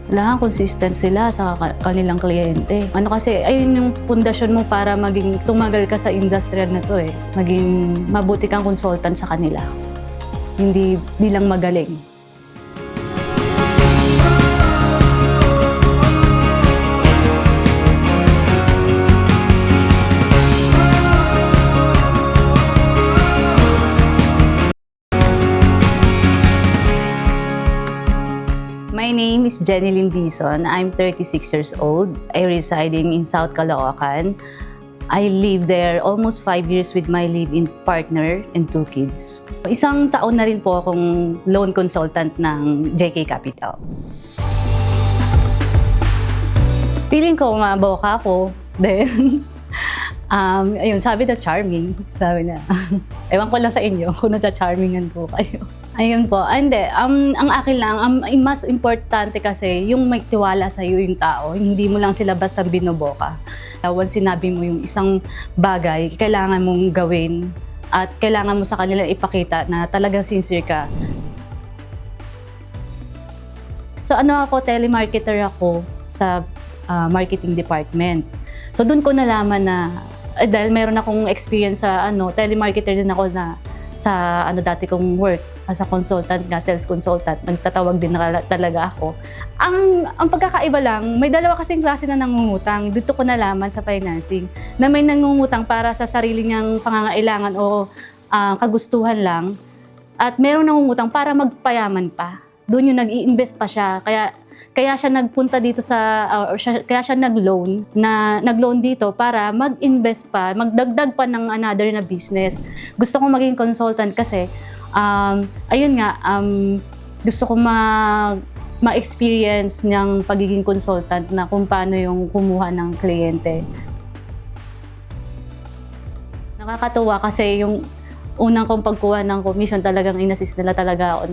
Kailangan consistent sila sa kanilang kliyente. Ano kasi, ayun yung pundasyon mo para maging tumagal ka sa industrial na to eh. Maging mabuti kang consultant sa kanila. Hindi bilang magaling. My name is Jenny Lindison. I'm 36 years old. I residing in South Caloocan. I live there almost 5 years with my live-in partner and 2 kids. Isang taon na rin po akong loan consultant ng JK Capital. Feeling ko maboka ako. Then, ayun, sabi na charming. Sabi na, ewan ko lang sa inyo kung nasa-charmingan po kayo. Ayun po, hindi. Ang akin lang, ang mas importante kasi yung may tiwala sa iyo yung tao. Hindi mo lang sila basta binoboka. Once sinabi mo yung isang bagay, kailangan mong gawin at kailangan mo sa kanila ipakita na talagang sincere ka. So ako, telemarketer ako sa marketing department. So doon ko nalaman na dahil meron akong experience sa telemarketer din ako na sa dati kong work as a consultant nga, sales consultant, nagtatawag din na talaga ako. Ang pagkakaiba lang, may dalawa kasing klase na nangungutang. Dito ko nalaman sa financing na may nangungutang para sa sarili niyang pangangailangan o kagustuhan lang at merong nangungutang para magpayaman pa. Doon yung nag-i-invest pa siya. Kaya siya nagpunta dito kaya siya nag-loan dito para mag-invest pa, magdagdag pa ng another na business. Gusto kong maging consultant kasi ayun nga, gusto ko ma-experience ng pagiging consultant na kung paano yung kumuha ng kliyente. Nakakatuwa kasi yung unang kong pagkuha ng commission, talagang inassist nila talaga ako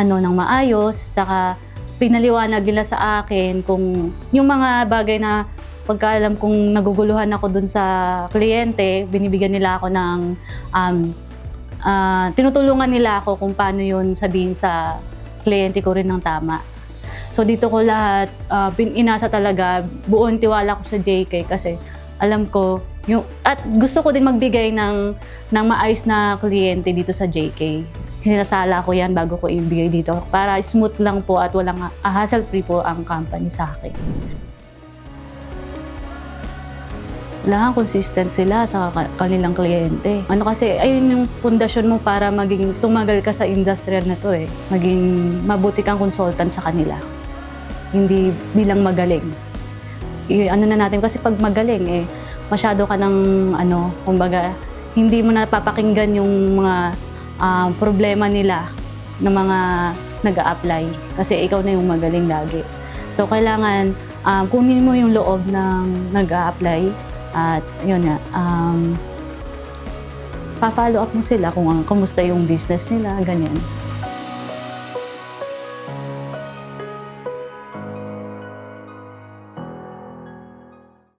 ng maayos, saka pinaliwanag nila sa akin kung yung mga bagay na pagkaalam kong naguguluhan ako dun sa kliyente, binibigyan nila ako ng tinutulungan nila ako kung paano yun sabihin sa kliyente ko rin ng tama. So dito ko lahat inasa talaga, buong tiwala ko sa JK kasi alam ko at gusto ko din magbigay ng maayos na kliyente dito sa JK. Sinasala ko yan bago ko ibigay dito para smooth lang po at walang hassle-free po ang company sa akin. Kailangan consistent sila sa kanilang kliyente. Kasi, ayun yung pundasyon mo para maging tumagal ka sa industrial na to eh. Maging mabuti kang consultant sa kanila. Hindi bilang magaling. Na natin kasi pag magaling masyado ka ng kumbaga, hindi mo napapakinggan yung mga problema nila ng mga nag-a-apply kasi ikaw na yung magaling lagi. So kailangan kunin mo yung loob ng nag-a-apply at yun nga, pa-follow up mo sila kung kumusta yung business nila, ganyan.